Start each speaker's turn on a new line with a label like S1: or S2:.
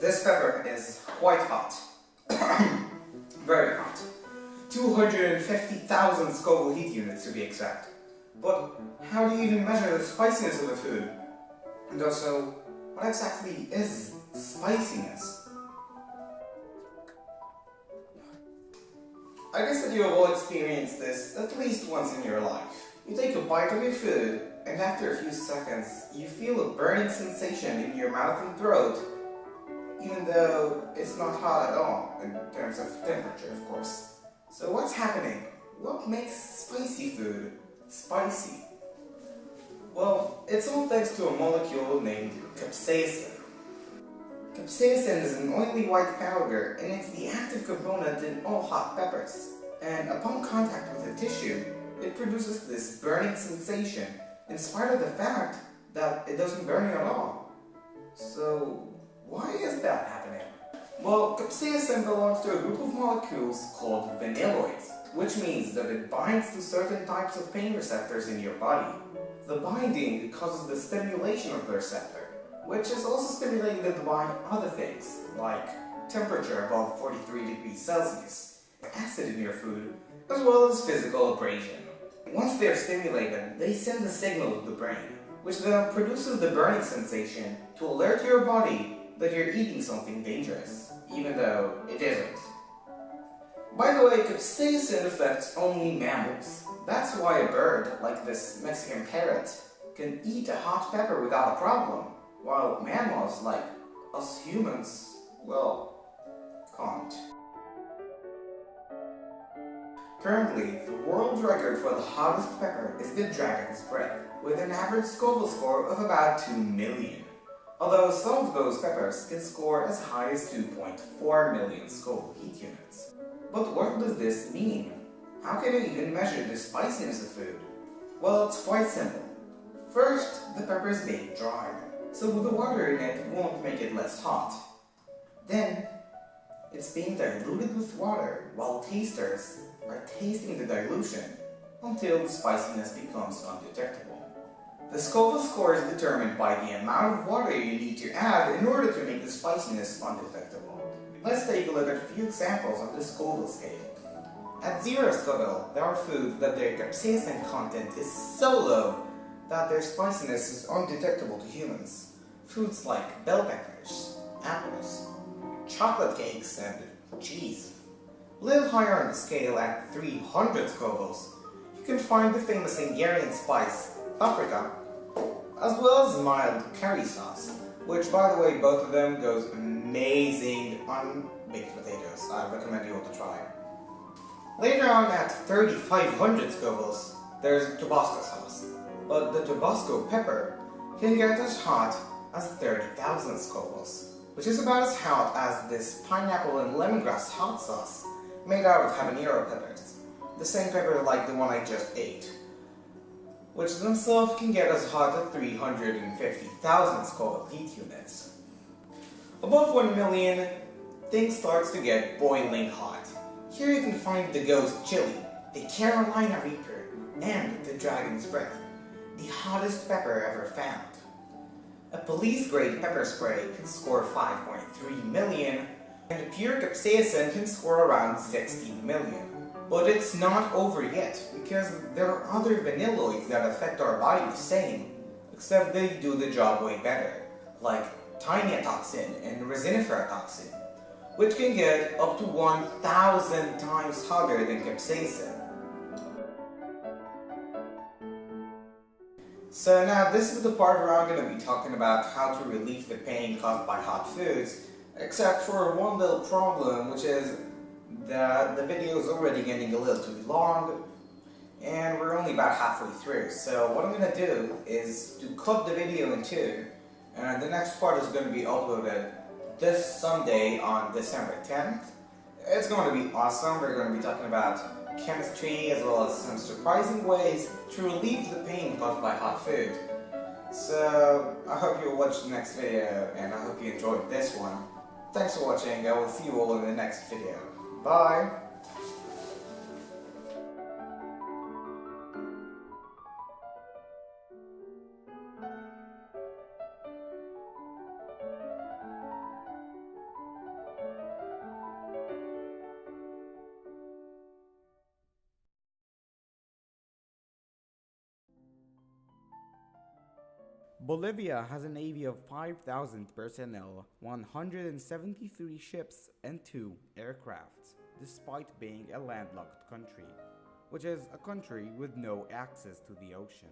S1: This pepper is quite hot. Very hot. 250,000 Scoville heat units to be exact. But how do you even measure the spiciness of the food? And also, what exactly is spiciness? I guess that you have all experienced this at least once in your life. You take a bite of your food, and after a few seconds, you feel a burning sensation in your mouth and throat, even though it's not hot at all, in terms of temperature, of course. So what's happening? What makes spicy food spicy? Well, it's all thanks to a molecule named capsaicin. Capsaicin is an oily white powder, and it's the active component in all hot peppers. And upon contact with the tissue, it produces this burning sensation, in spite of the fact that it doesn't burn you at all. So, why is that happening? Well, capsaicin belongs to a group of molecules called vanilloids, which means that it binds to certain types of pain receptors in your body. The binding causes the stimulation of the receptor, which is also stimulated by other things, like temperature above 43 degrees Celsius, acid in your food, as well as physical abrasion. Once they are stimulated, they send a signal to the brain, which then produces the burning sensation to alert your body that you're eating something dangerous, even though it isn't. By the way, capsaicin affects only mammals. That's why a bird, like this Mexican parrot, can eat a hot pepper without a problem, while mammals, like us humans, well, can't. Currently, the world record for the hottest pepper is the dragon's breath, with an average Scoville score of about 2 million. Although some of those peppers can score as high as 2.4 million Scoville heat units. But what does this mean? How can you even measure the spiciness of food? Well, it's quite simple. First, the pepper is being dried, so the water in it won't make it less hot. Then, it's being diluted with water while tasters are tasting the dilution until the spiciness becomes undetectable. The Scoville score is determined by the amount of water you need to add in order to make the spiciness undetectable. Let's take a look at a few examples of the Scoville scale. At 0 Scoville, there are foods that their capsaicin content is so low that their spiciness is undetectable to humans. Foods like bell peppers, apples, chocolate cakes, and cheese. A little higher on the scale, at 300 Scovilles, you can find the famous Hungarian spice, paprika, as well as mild curry sauce, which, by the way, both of them goes amazing on baked potatoes. I recommend you all to try. Later on, at 3,500 Scovilles, there's Tabasco sauce, but the Tabasco pepper can get as hot as 30,000 Scovilles, which is about as hot as this pineapple and lemongrass hot sauce made out of habanero peppers, the same pepper like the one I just ate, which themselves can get as hot as 350,000 Scoville heat units. Above 1 million, things starts to get boiling hot. Here you can find the ghost chili, the Carolina Reaper, and the dragon's breath, the hottest pepper ever found. A police-grade pepper spray can score 5.3 million, and a pure capsaicin can score around 16 million. But it's not over yet, because there are other vanilloids that affect our body the same, except they do the job way better, like tiniatoxin and resiniferatoxin, which can get up to 1,000 times hotter than capsaicin. So now this is the part where I'm going to be talking about how to relieve the pain caused by hot foods, except for one little problem, which is that the video is already getting a little too long, and we're only about halfway through. So what I'm going to do is to cut the video in two, and the next part is going to be uploaded this Sunday on December 10th. It's going to be awesome. We're going to be talking about chemistry as well as some surprising ways to relieve the pain caused by hot food. So I hope you'll watch the next video, and I hope you enjoyed this one. Thanks for watching. I will see you all in the next video. Bye!
S2: Bolivia has a navy of 5,000 personnel, 173 ships, and 2 aircrafts, despite being a landlocked country, which is a country with no access to the ocean.